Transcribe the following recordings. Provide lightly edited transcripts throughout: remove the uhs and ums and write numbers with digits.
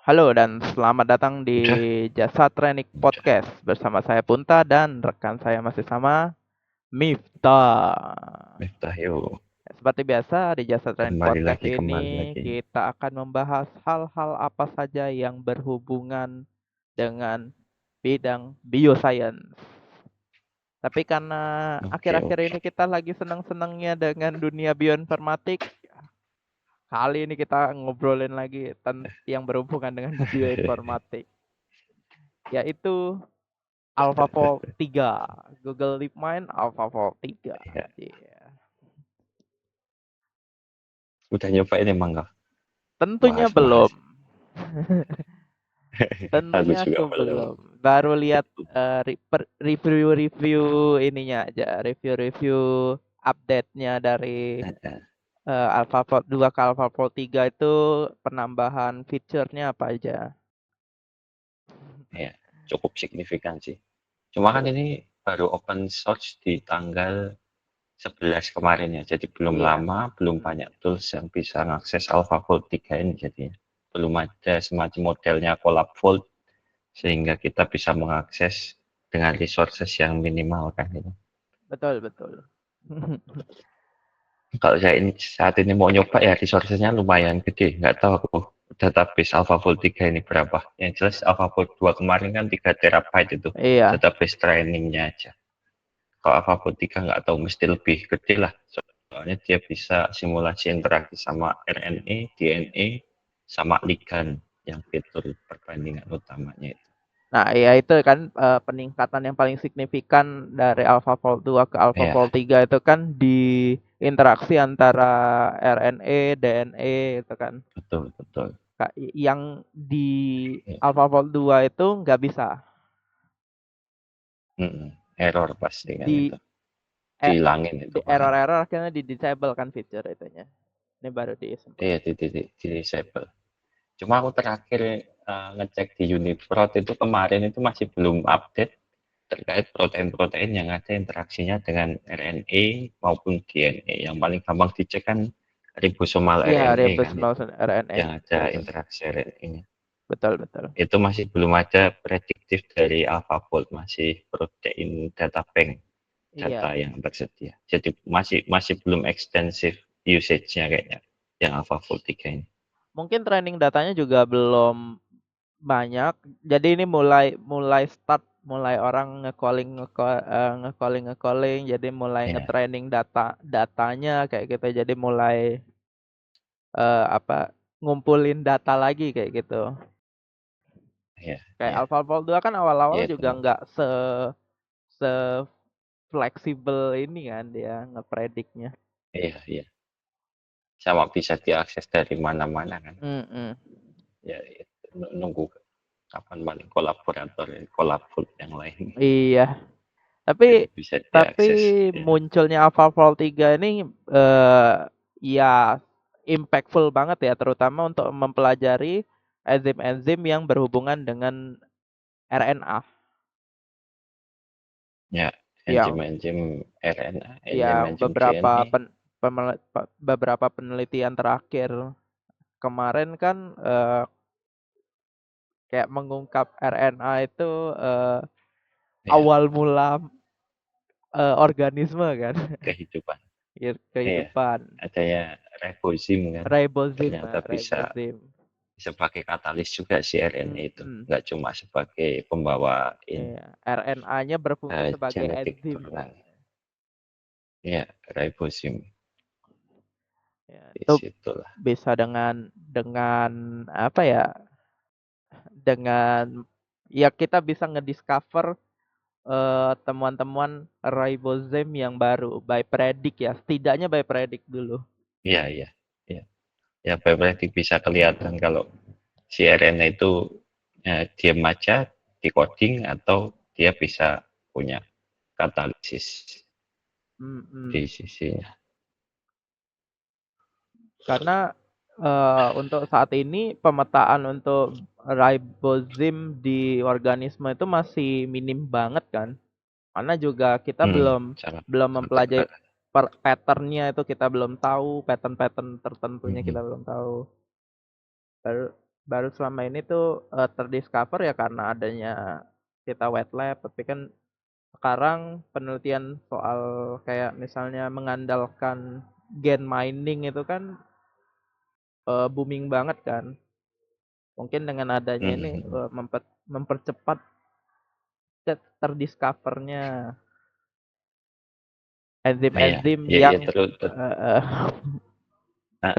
Halo dan selamat datang di Udah, Jasa Training udah. Podcast bersama saya Punta dan rekan saya masih sama Miftah. Miftah yuk. Seperti biasa di Jasa Training Podcast Kembali ini lagi. kita akan membahas hal-hal apa saja yang berhubungan dengan bidang bioscience. Tapi karena Oke, akhir-akhir oke. ini kita lagi senang-senangnya dengan dunia bioinformatik, kali ini kita ngobrolin lagi tentang yang berhubungan dengan bioinformatik, yaitu AlphaFold 3, Google DeepMind AlphaFold 3. Ya, Iya. udah nyobain emang nggak? Tentunya belum. Bahas-bahas. Aku Tentunya juga aku belum. belum. Baru lihat review-review ininya aja, review-review update-nya dari AlphaFold 2 ke AlphaFold 3 itu penambahan fiturnya apa aja. Ya, cukup signifikan sih. Cuma kan Betul. ini baru open source di tanggal 11 kemarin ya. Jadi belum Iya. lama, belum Hmm. banyak tools yang bisa mengakses AlphaFold 3 ini jadinya. Belum ada semacam modelnya CollabFold sehingga kita bisa mengakses dengan resources yang minimal kan gitu. Betul, betul. Kalau saya ini saat ini mau nyoba ya resource-nya lumayan gede. Nggak tahu aku database AlphaFold 3 ini berapa. Yang jelas AlphaFold 2 kemarin kan 3 terabyte itu Iya. database trainingnya aja. Kalau AlphaFold 3 nggak tahu mesti lebih gede lah. Soalnya dia bisa simulasi interaksi sama RNA, DNA, sama ligand yang fitur perbandingan utamanya itu. Nah, ya itu kan peningkatan yang paling signifikan dari AlphaFold 2 ke AlphaFold Ya, 3 itu kan di interaksi antara RNA, DNA itu kan. betul, betul. Yang di Ya. AlphaFold 2 itu nggak bisa. Error pasti kan Di itu. Dihilangin itu di malah. error-error akhirnya di disable kan fitur itunya. Ini baru disebut. Iya, di disable. Cuma aku terakhir ngecek di Uniprot itu kemarin itu masih belum update terkait protein-protein yang ada interaksinya dengan RNA maupun DNA. Yang paling gampang dicek kan ribosomal Iya, RNA kan reversible itu, RNA. yang ada Betul, betul. interaksi RNA-nya. Betul, betul. Itu masih belum ada prediktif dari AlphaFold, masih protein data bank data Iya. yang tersedia. Jadi masih belum ekstensif usage-nya kayaknya yang AlphaFold 3 ini. Mungkin training datanya juga belum banyak. Jadi ini mulai mulai start mulai orang nge-calling, jadi mulai Iya, nge-training datanya kayak gitu. Jadi mulai apa ngumpulin data lagi kayak gitu. iya, Kayak iya. AlphaFold 2 kan awal-awal Ya itu. juga nggak se fleksibel ini kan dia ngeprediknya. Iya, iya. Sama bisa diakses dari mana-mana kan. Mm-mm. Ya, nunggu kapan paling kolaborator, kolabor yang lain Iya. Tapi itu bisa tapi diakses. Ya, munculnya AlphaFold 3 ini ya impactful banget ya terutama untuk mempelajari enzim-enzim yang berhubungan dengan RNA ya yang enzim-enzim RNA, yang enzim-enzim DNA. beberapa penelitian terakhir kemarin kan kayak mengungkap RNA itu Ya, awal mula organisme kan, kehidupan. Iya, kehidupan. adanya ribozim kan. Ribozim, Ternyata bisa ribozim. sebagai katalis juga si RNA itu. Mm-mm. Nggak cuma sebagai pembawa ini, Iya, RNA-nya berfungsi sebagai genetik enzim kan. turunan. Ya, ribozim. Ya, Di itu situlah. bisa dengan apa ya? Dengan ya kita bisa ngediscover temuan-temuan ribosome yang baru by predict ya. Setidaknya by predict dulu. Iya, iya. Iya. Ya, berarti bisa kelihatan kalau si RNA itu diam aja di coding atau dia bisa punya katalisis Mm-mm. di sisinya. Karena untuk saat ini pemetaan untuk ribosome di organisme itu masih minim banget kan. Karena juga kita belum Sangat belum mempelajari sangat patternnya itu kita belum tahu, pattern-pattern tertentunya hmm, kita belum tahu. Baru baru selama ini tuh terdiscover ya karena adanya kita wet lab, tapi kan sekarang penelitian soal kayak misalnya mengandalkan gen mining itu kan booming banget kan. Mungkin dengan adanya ini Mhm. mempercepat terdiscovernya Iya, enzim-enzim ya, ya, yang eh, heeh,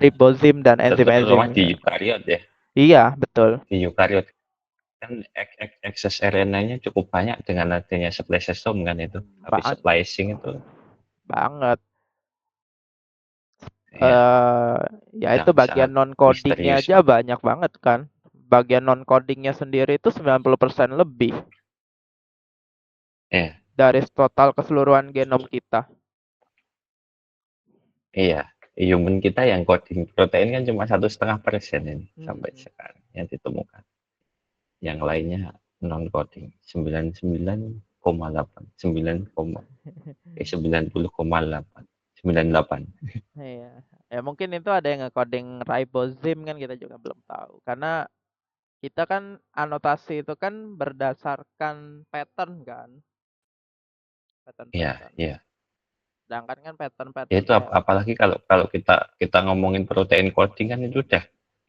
ribozim dan enzim-enzim. terutama di eukariot ya, Iya, betul. di eukariot kan ekses RNA-nya cukup banyak dengan adanya spliceosome kan itu, habis Banget, splicing itu banget. ya eh Ya itu bagian sangat non codingnya misterius aja lah. banyak banget kan. Bagian non codingnya sendiri itu 90% lebih Iya, dari total keseluruhan genom kita. iya. Human kita yang coding protein kan cuma 1,5% ini sampai Mm-mm. sekarang yang ditemukan. Yang lainnya non coding 99,8, 90,8, 98. Iya. Ya mungkin itu ada yang nge-coding ribosome kan kita juga belum tahu. Karena kita kan anotasi itu kan berdasarkan pattern kan, Iya, pattern-pattern. iya. Sedangkan kan Ya pattern-pattern itu kayak apalagi kalau kalau kita kita ngomongin protein coding kan itu udah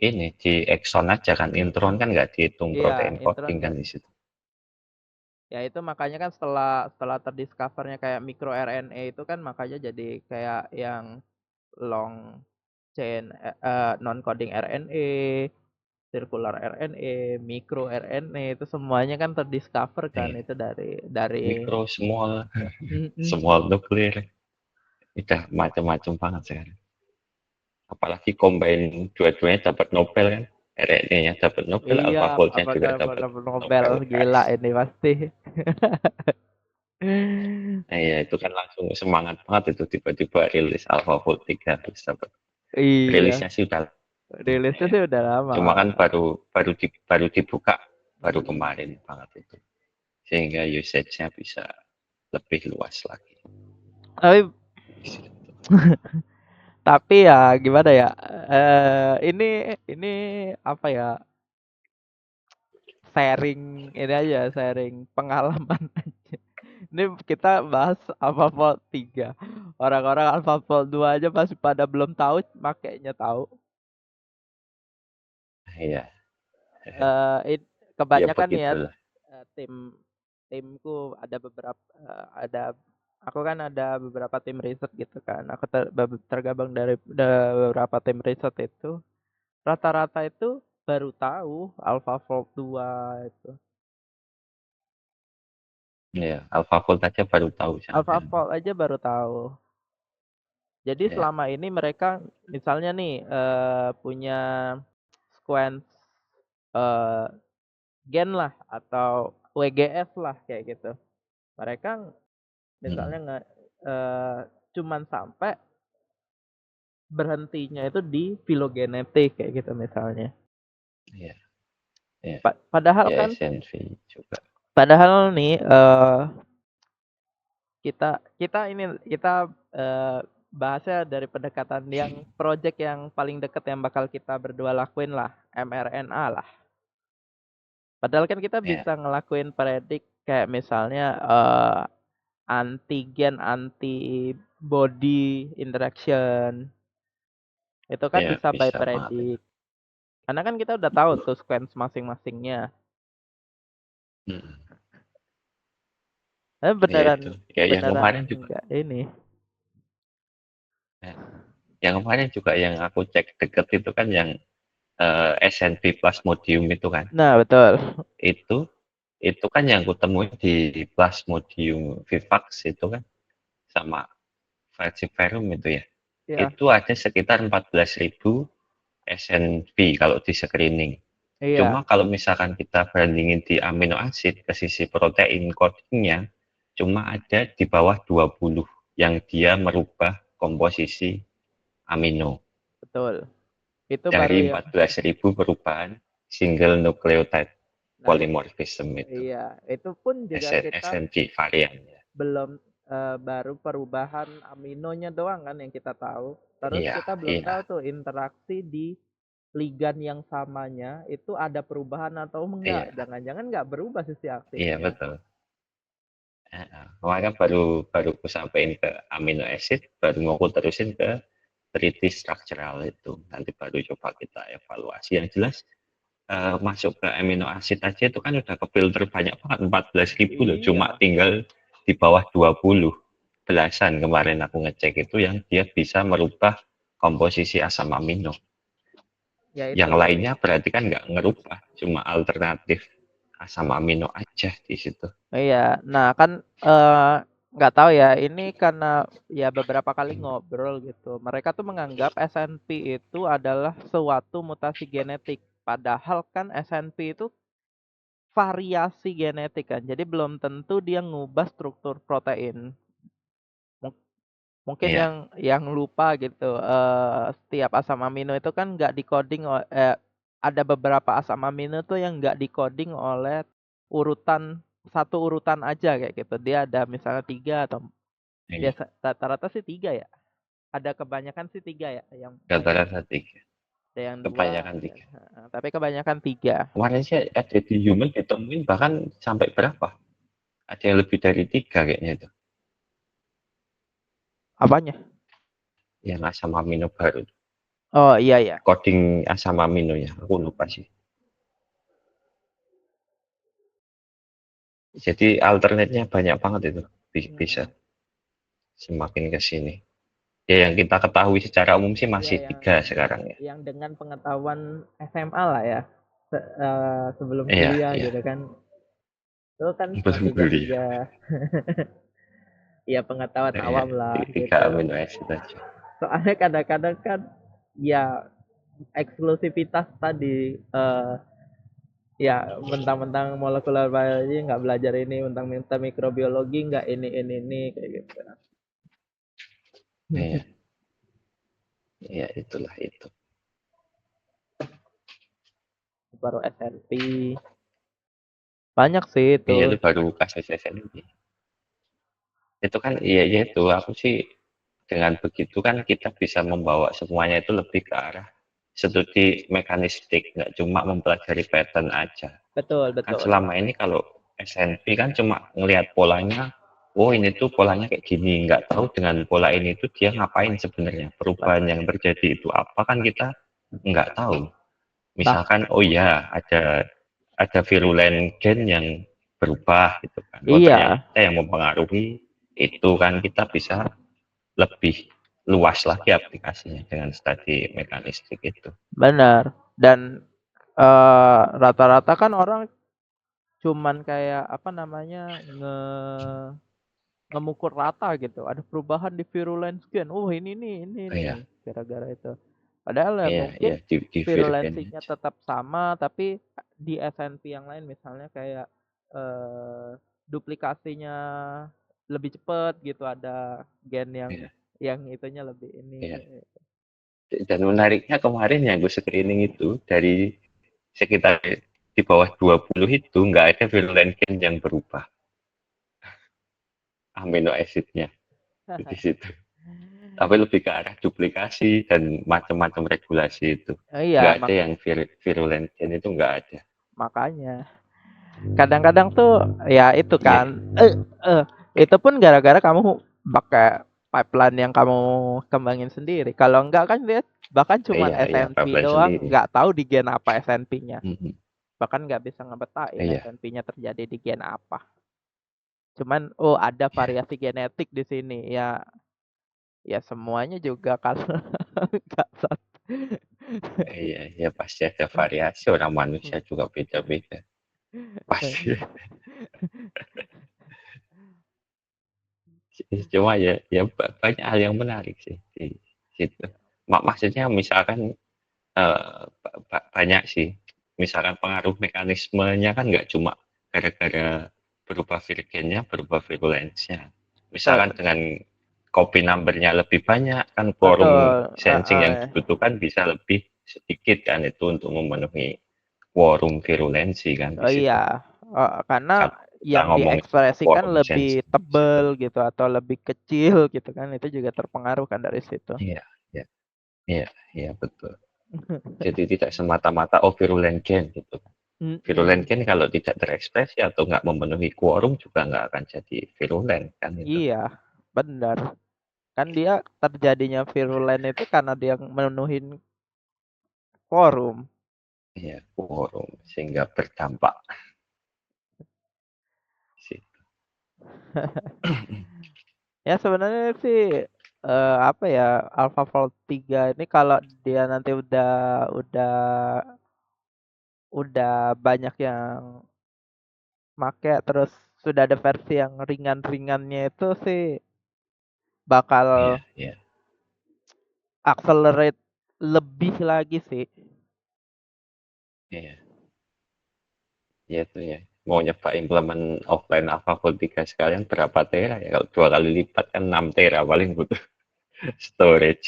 ini di exon aja kan intron kan nggak dihitung iya, protein intron coding kan nggak. di situ. Ya itu makanya kan setelah setelah terdiscovernya kayak mikro RNA itu kan makanya jadi kayak yang long chain non coding RNA, circular RNA, micro RNA itu semuanya kan terdiscover kan Iya. itu dari Mikro, small, mm-mm. small nuklir, udah macam-macam banget sekarang. Apalagi combine dua-duanya dapat Nobel kan, RNA-nya dapat Nobel, Iya, AlphaFold-nya apa juga dapat Nobel Nobel gila Prize. ini pasti. Nah, ya itu kan langsung semangat banget itu tiba-tiba rilis AlphaFold 3 terus dapat. Iya, Rilisnya sih udah lama rilisnya ya. sih udah lama. Cuma kan baru dibuka baru Mm-mm. kemarin banget itu. Sehingga usage-nya bisa lebih luas lagi. Tapi tapi ya gimana ya? Ini apa ya? Sharing ini aja, sharing pengalaman aja. Ini kita bahas AlphaFold 3. Orang-orang AlphaFold 2 aja masih pada belum tahu, makainya tahu. Iya, ya Kebanyakan nih ya begitulah. tim timku ada beberapa ada aku kan ada beberapa tim riset gitu kan. Aku tergabung dari beberapa tim riset itu. Rata-rata itu baru tahu AlphaFold 2 itu. Iya, AlphaFold aja baru tahu saya. AlphaFold aja baru tahu. Jadi Ya, selama ini mereka misalnya nih punya sequence eh, gen lah atau WGS lah kayak gitu. Mereka misalnya hmm, cuman sampai berhentinya itu di filogenetik kayak gitu misalnya. iya, iya. Padahal Ya kan SNV juga. padahal nih kita bahasnya dari pendekatan yang project yang paling dekat yang bakal kita berdua lakuin lah, mRNA lah. Padahal kan kita Ya, bisa ngelakuin predik kayak misalnya antigen antibody interaction. Itu kan ya bisa by bisa banget itu. predik. Karena kan kita udah tahu tuh sequence masing-masingnya. Hmm. Tapi Ya beneran itu. Ya yang beneran kemarin juga. enggak ini. Ya, yang kemarin juga yang aku cek deket itu kan yang SNP Plasmodium itu kan. Nah, betul. Itu itu kan yang kutemui di Plasmodium vivax itu kan sama falciparum itu ya. Ya, Itu ada sekitar 14.000 SNP kalau di screening. Cuma iya, kalau misalkan kita bandingin di amino acid ke sisi protein codingnya, cuma ada di bawah 20 yang dia merubah komposisi amino betul. Itu baru dari ya. 14.000 perubahan single nucleotide Nah, polymorphism itu iya, itu pun juga kita SNP varian ya. belum baru perubahan aminonya doang kan yang kita tahu. Terus Iya, kita belum iya, tahu tuh interaksi di ligand yang samanya itu ada perubahan atau enggak. Iya, Jangan-jangan nggak berubah sisi iya aktifnya. betul. Kemarin baru baru aku sampaikan ke amino acid, baru mau aku terusin ke 3D structural itu. Nanti baru coba kita evaluasi. Yang jelas masuk ke amino acid aja itu kan udah kefilter banyak banget, 14.000 loh. Cuma Iya, tinggal di bawah 20 belasan kemarin aku ngecek itu yang dia bisa merubah komposisi asam amino. ya Yang itu. lainnya berarti kan nggak ngerubah, cuma alternatif asam amino aja di situ. Iya, nah kan nggak tahu ya. Ini karena ya beberapa kali ngobrol gitu. Mereka tuh menganggap SNP itu adalah suatu mutasi genetik. Padahal kan SNP itu variasi genetik kan. Jadi belum tentu dia ngubah struktur protein. Mung- Mungkin Iya, yang lupa gitu. Setiap asam amino itu kan nggak decoding ada beberapa asam amino tuh yang nggak decoding oleh urutan satu urutan aja kayak gitu. Dia ada misalnya tiga atau iya. biasa rata-rata sih tiga ya. Ada kebanyakan sih tiga ya. Yang banyak Rata-rata tiga, ada yang dua, kebanyakan ada, tiga. tapi kebanyakan tiga. Kemarin sih ada di human ditemuin bahkan sampai berapa? Ada yang lebih dari tiga kayaknya itu. Apanya? Yang asam amino baru. Oh iya ya. Coding asam amino ya, aku lupa sih. Jadi alternate-nya banyak banget itu. Bisa Mm-mm. semakin ke sini. Ya yang kita ketahui secara umum sih Iya masih tiga sekarang ya. yang dengan pengetahuan SMA lah ya. Sebelum Iya, kuliah iya. gitu kan. Itu kan cuma Belum kuliah. tiga-tiga. Ya pengetahuan Iya, awam lah tiga gitu. amino acid aja. Soalnya kadang-kadang kan ya eksklusivitas tadi ya mentang-mentang molekular biology nggak belajar ini, mentang-mentang mikrobiologi nggak ini kayak gitu. Iya, iya itulah itu. Baru SNP banyak sih itu. Iya itu baru kasus SNP. Itu kan iya iya itu aku sih dengan begitu kan kita bisa membawa semuanya itu lebih ke arah studi mekanistik, nggak cuma mempelajari pattern aja. Betul Kan betul. selama ini kalau SNP kan cuma ngelihat polanya, oh ini tuh polanya kayak gini, nggak tahu dengan pola ini tuh dia ngapain sebenarnya, perubahan yang terjadi itu apa kan kita nggak tahu. Bah Misalkan oh ya ada virulen gen yang berubah gitu kan, oh iya ternyata yang mempengaruhi itu kan kita bisa lebih luas lagi aplikasinya dengan studi mekanistik itu. benar. Dan rata-rata kan orang cuman kayak apa namanya ngemukul rata gitu. Ada perubahan di virulence gen. Oh ini Oh, nih iya, gara-gara itu. Padahal ya iya, iya mungkin di Virgen virulensinya aja. tetap sama tapi di SNP yang lain misalnya kayak eh, duplikasinya lebih cepat gitu. Ada gen Iya, yang itunya lebih ini. iya. Dan menariknya kemarin yang gue screening itu dari sekitar di bawah 20 itu nggak ada virulen gen yang berubah amino acidnya di situ. Tapi lebih ke arah duplikasi dan macam-macam regulasi itu. Nggak Iya, ada yang virulen gen itu nggak ada. makanya. Kadang-kadang tuh ya itu Iya, kan itu pun gara-gara kamu pakai pipeline yang kamu kembangin sendiri. Kalau enggak kan dia bahkan cuman iya, iya, SNP pipeline doang, sendiri. nggak tahu di gen apa SNP-nya. Mhm. Bahkan nggak bisa ngebetain Iya, SNP-nya terjadi di gen apa. Cuman oh ada iya, variasi genetik di sini. Ya ya semuanya juga kan nggak satu. iya, iya pasti ada variasi orang manusia juga beda-beda. Pasti. Cuma ya banyak hal yang menarik sih di situ. Maksudnya misalkan banyak sih. Misalkan pengaruh mekanismenya kan nggak cuma gara-gara berubah virgennya, berubah virulensnya. Misalkan dengan copy number-nya lebih banyak, kan quorum Betul. sensing yang dibutuhkan bisa lebih sedikit kan itu untuk memenuhi quorum virulensi kan di Oh situ. iya, karena Kalau kita yang ngomongin soal diekspresikan quorum lebih sensing di situ. tebel gitu atau lebih kecil gitu kan itu juga terpengaruh kan dari situ. Iya, iya, iya, iya betul. Jadi tidak semata-mata oh virulen gen gitu kan. Virulen Mhm. gen kalau tidak terekspresi atau nggak memenuhi quorum juga nggak akan jadi virulen kan itu. Iya, benar. Kan dia terjadinya virulen itu karena dia menuhin quorum. Iya, quorum sehingga berdampak sih. Ya sebenarnya sih apa ya, AlphaFold 3 ini kalau dia nanti udah banyak yang make, terus sudah ada versi yang ringan-ringannya itu sih bakal Iya, iya, accelerate lebih lagi sih. iya. Iya itu ya. Mau nyoba implement offline AlphaFold 3 sekalian berapa tera ya? Kalau 2 kali lipat kan 6 tera paling butuh storage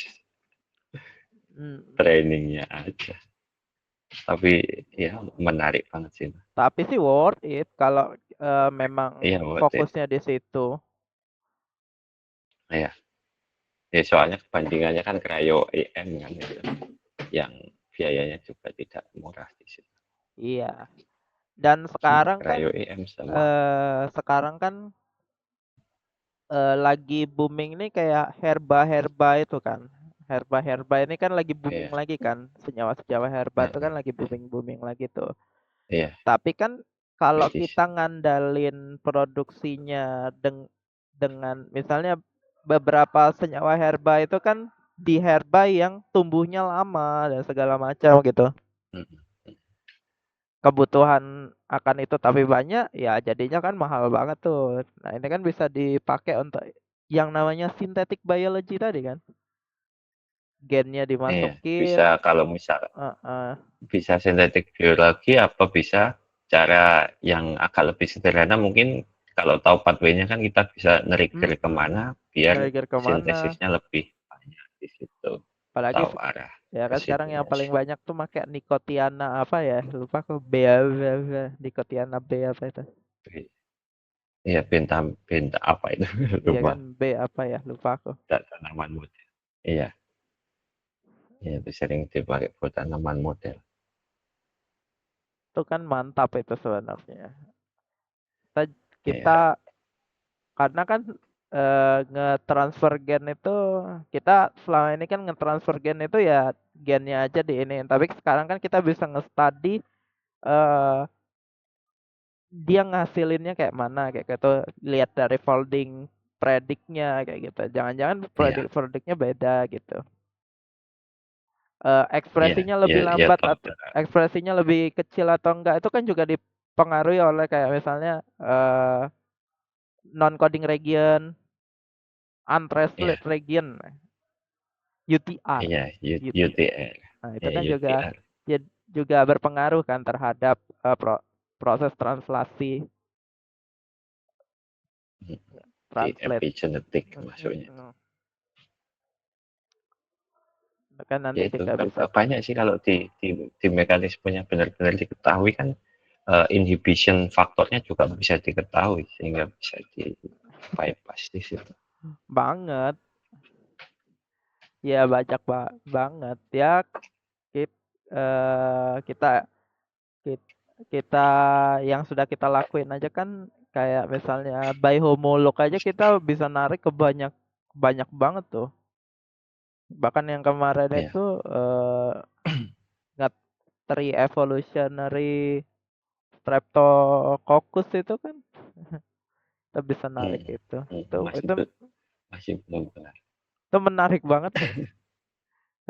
Hmm, trainingnya aja. Tapi ya menarik banget sih. tapi sih worth it kalau memang Iya, worth it. fokusnya di situ. Iya. Ya, soalnya kebantingannya kan cryo EM kan gitu. Yang biayanya juga tidak murah di situ. Iya. Dan sekarang kan Cryo EM sama sekarang kan lagi booming nih kayak herba-herba itu kan. Herba-herba ini kan lagi booming iya, lagi kan. Senyawa-senyawa herba itu kan heeh, lagi booming-booming lagi tuh. iya, Tapi kan kalau kita medicine. ngandalin produksinya dengan misalnya beberapa senyawa herba itu kan di herba yang tumbuhnya lama dan segala macam gitu. Mhm, Kebutuhan akan itu tapi banyak, ya jadinya kan mahal banget tuh. Nah, ini kan bisa dipakai untuk yang namanya synthetic biology tadi kan. Gennya iya, dimasukin, bisa kalau misal heeh. bisa sintetik biologi apa bisa cara yang agak lebih sederhana mungkin kalau tahu pathway-nya kan kita bisa trigger Mhm. kemana biar Trigger kemana? sintesisnya lebih banyak di situ Apalagi tahu arah ya ke kan sekarang yang situnya paling sih. banyak tuh pakai Nicotiana apa ya? Lupa aku B, Nicotiana B apa itu? Iya benta benta apa itu Iya lupa kan B apa ya? Lupa aku. tanaman model. Iya, iya itu sering dipakai buat tanaman model. Itu kan mantap itu sebenarnya. Kita, kita Iya, karena kan nge-transfer gen itu kita selama ini kan nge-transfer gen itu ya gennya aja di ini. Tapi sekarang kan kita bisa nge-study eh dia ngasilinnya kayak mana kayak gitu. Lihat dari folding prediknya kayak gitu. Jangan-jangan iya, prediknya beda gitu. iya, Ekspresinya iya, lebih iya lambat tahu. atau ekspresinya lebih kecil atau enggak itu kan juga dipengaruhi oleh kayak misalnya non coding region, Iya, untranslated region, UTR, iya, UTR. UTR, Nah, itu iya kan juga UTR. juga berpengaruh kan terhadap proses translasi Di translate. epigenetik Mm, mm, maksudnya. mm. Kan nanti Ya itu kita bisa banyak sih kalau di mekanismenya benar-benar diketahui kan inhibition faktornya juga bisa diketahui sehingga bisa di bypass di situ. banget, ya banyak banget ya kita, kita kita yang sudah kita lakuin aja kan kayak misalnya by homolog aja kita bisa narik ke banyak banyak banget tuh. Bahkan yang kemarin Ya, itu nggak evolutionary Streptococcus itu kan kita bisa narik mm, itu. mm, Itu masih itu masih belum benar. itu menarik banget tuh.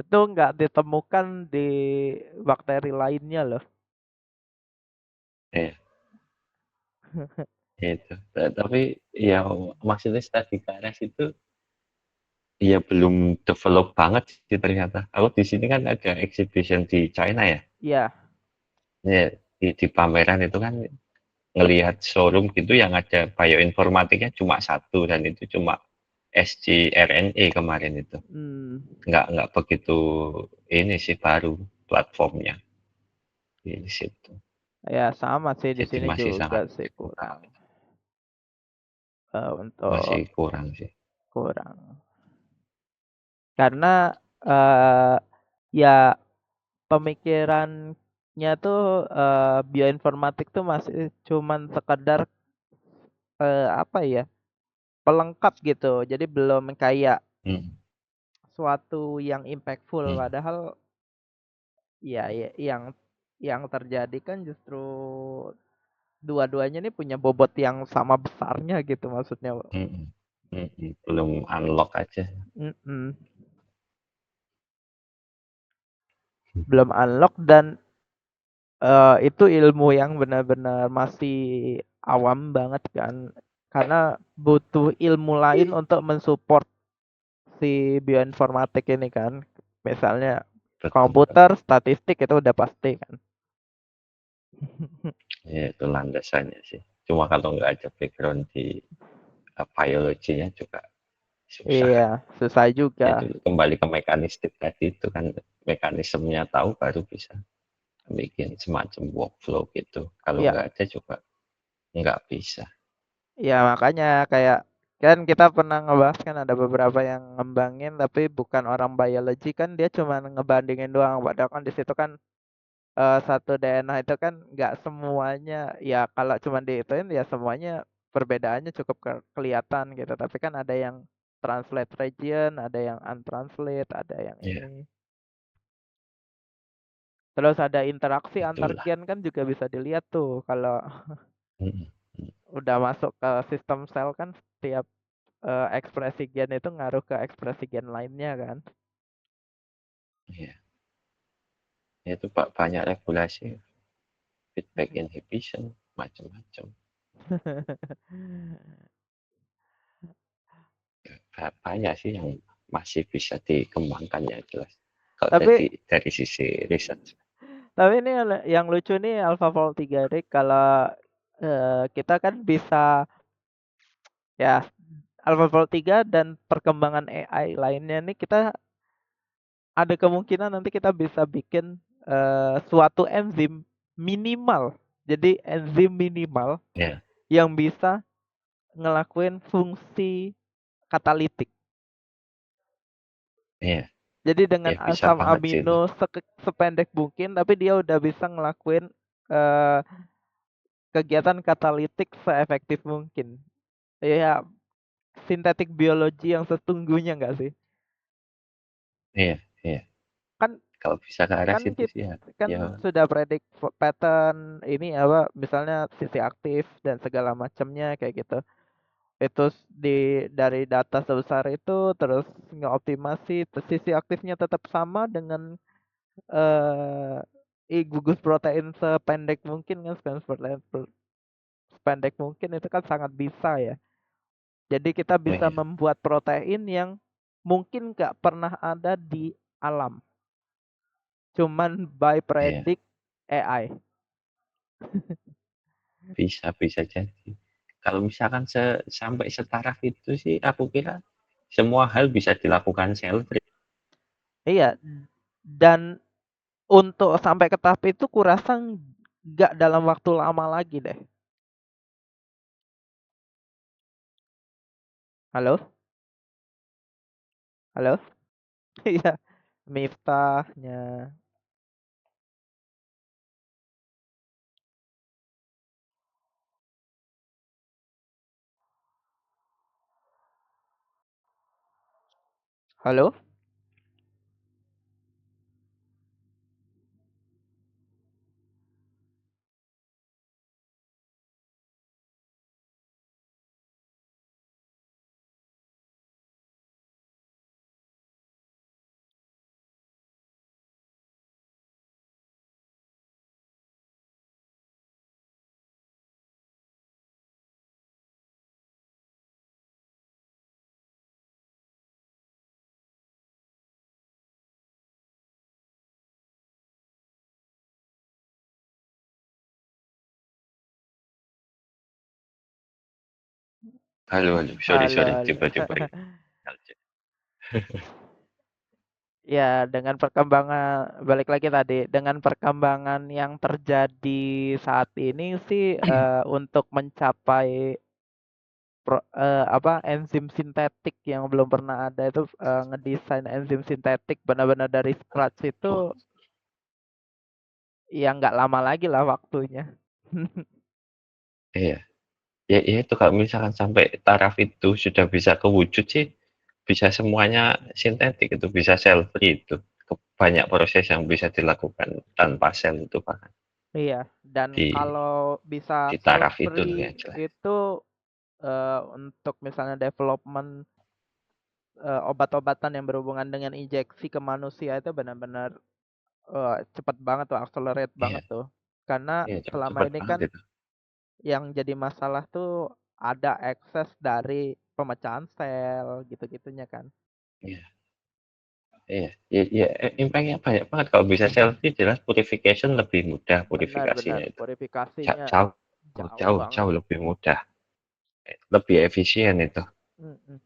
Itu nggak ditemukan di bakteri lainnya loh. Ya, itu. Tapi ya maksudnya studi KRS itu ya belum develop banget sih ternyata. Aku di sini kan ada exhibition di China ya. Iya, Ya, di pameran itu kan ngelihat showroom gitu yang ada bioinformatiknya cuma satu dan itu cuma sgRNA kemarin itu. hmm, Nggak begitu ini sih baru platformnya di situ. ya sama sih di Jadi sini masih juga sangat sih kurang diketahui. untuk Masih kurang sih. kurang karena eh ya pemikirannya tuh bioinformatik tuh masih cuman sekedar apa ya, pelengkap gitu. Jadi belum kayak Mhm, suatu yang impactful, mhm, padahal ya yang terjadi kan justru dua-duanya nih punya bobot yang sama besarnya gitu maksudnya. mhm, mhm, belum unlock aja. Mhm. Belum unlock dan itu ilmu yang benar-benar masih awam banget kan. Karena butuh ilmu lain untuk mensupport si bioinformatik ini kan. Misalnya Betul, komputer, statistik itu udah pasti kan. ya itu landasannya sih. Cuma kalau nggak ada background di biologinya juga susah. Iya, susah juga. Ya itu kembali ke mekanistik tadi itu kan mekanismenya tahu baru bisa bikin semacam workflow gitu. Kalau Ya, nggak ada juga nggak bisa. ya makanya kayak kan kita pernah ngebahas kan ada beberapa yang ngembangin tapi bukan orang biologi kan dia cuma ngebandingin doang padahal kan di situ kan satu DNA itu kan nggak semuanya ya kalau cuma dihituin ya semuanya perbedaannya cukup kelihatan gitu tapi kan ada yang translate region ada yang untranslate ada yang Ya, ini terus ada interaksi antar itulah. gen kan juga bisa dilihat tuh kalau Mm, mm, udah masuk ke sistem sel kan setiap ekspresi gen itu ngaruh ke ekspresi gen lainnya kan. ya. Ya itu Pak banyak regulasi, feedback inhibition, macam-macam. Banyak sih yang masih bisa dikembangkan ya jelas. Kalau Tapi dari sisi riset. Tapi ini yang lucu nih AlphaFold 3 ini kalau kita kan bisa ya AlphaFold 3 dan perkembangan AI lainnya nih kita ada kemungkinan nanti kita bisa bikin suatu enzim minimal. Jadi enzim minimal Ya, yang bisa ngelakuin fungsi katalitik. ya, Jadi dengan ya bisa asam banget sih itu. amino sependek mungkin tapi dia udah bisa ngelakuin eh, kegiatan katalitik seefektif mungkin. Ya, sintetik biologi yang sesungguhnya nggak sih? Iya, iya. Kan Kalau bisa ke arah kan situ kita sih ya. kan Ya, sudah predik pattern ini apa misalnya sisi aktif dan segala macamnya kayak gitu. Itu dari data sebesar itu terus ngeoptimasi sisi aktifnya tetap sama dengan gugus protein sependek mungkin kan sependek mungkin itu kan sangat bisa ya. Jadi kita oh bisa iya, membuat protein yang mungkin nggak pernah ada di alam. Cuman by iya. predict AI. Bisa jadi. Kalau misalkan sampai setaraf itu sih aku kira semua hal bisa dilakukan sel free. Iya. Dan untuk sampai ke tahap itu kurasa nggak dalam waktu lama lagi deh. Halo? Halo? Iya. Miftahnya. Halo? Halo, halo. Sorry, Halo, sorry. halo. Tiba-tiba ini. Ya, dengan perkembangan balik lagi tadi, dengan perkembangan yang terjadi saat ini sih untuk mencapai apa enzim sintetik yang belum pernah ada itu ngedesain enzim sintetik benar-benar dari scratch itu Ya nggak lama lagi lah waktunya. Iya. Ya itu kalau misalkan sampai taraf itu sudah bisa kewujud sih, bisa semuanya sintetik itu, bisa cell free itu. Banyak proses yang bisa dilakukan tanpa sel itu bahkan Iya, dan di kalau bisa di cell taraf itu loh free yang jelas. itu untuk misalnya development obat-obatan yang berhubungan dengan injeksi ke manusia itu benar-benar cepet banget tuh, accelerate Iya, banget tuh. Karena iya selama cepat ini banget kan itu. yang jadi masalah tuh ada ekses dari pemecahan sel gitu-gitunya kan. Iya, iya, iya, iya, impact-nya banyak banget kalau bisa cell free jelas purification lebih mudah purifikasinya Benar-benar itu. purifikasinya Jauh, jauh jauh, banget. jauh lebih mudah, lebih efisien itu. Mm-mm.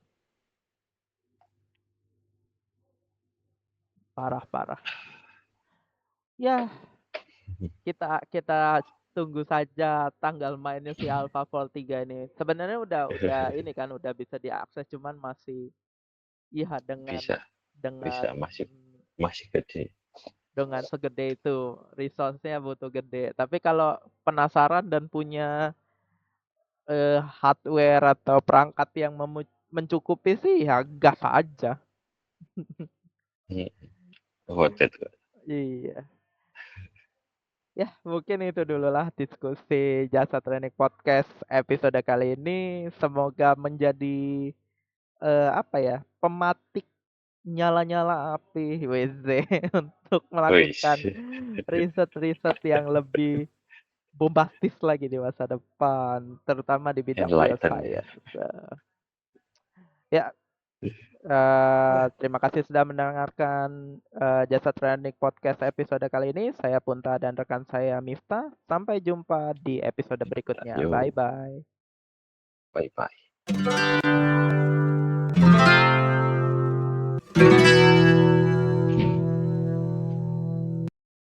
Parah-parah. Ya, kita kita tunggu saja tanggal mainnya si AlphaFold 3 ini. Sebenarnya udah ini kan udah bisa diakses cuman masih ya Bisa, dengan bisa masih masih gede. dengan segede itu resource-nya butuh gede. Tapi kalau penasaran dan punya hardware atau perangkat yang mencukupi sih ya gas aja. Hmm, worth it. Iya. Ya, mungkin itu dulu lah diskusi Jasa Training Podcast episode kali ini. Semoga menjadi apa ya, pematik nyala-nyala api WZ untuk Wih, melakukan riset-riset yang lebih bombastis lagi di masa depan, terutama di bidang enlighten ya. bioscience. Ya, terima kasih sudah mendengarkan Jasa Training Podcast episode kali ini. Saya Punta dan rekan saya Miftah. Sampai jumpa di episode berikutnya. Yuk, Bye bye. bye bye.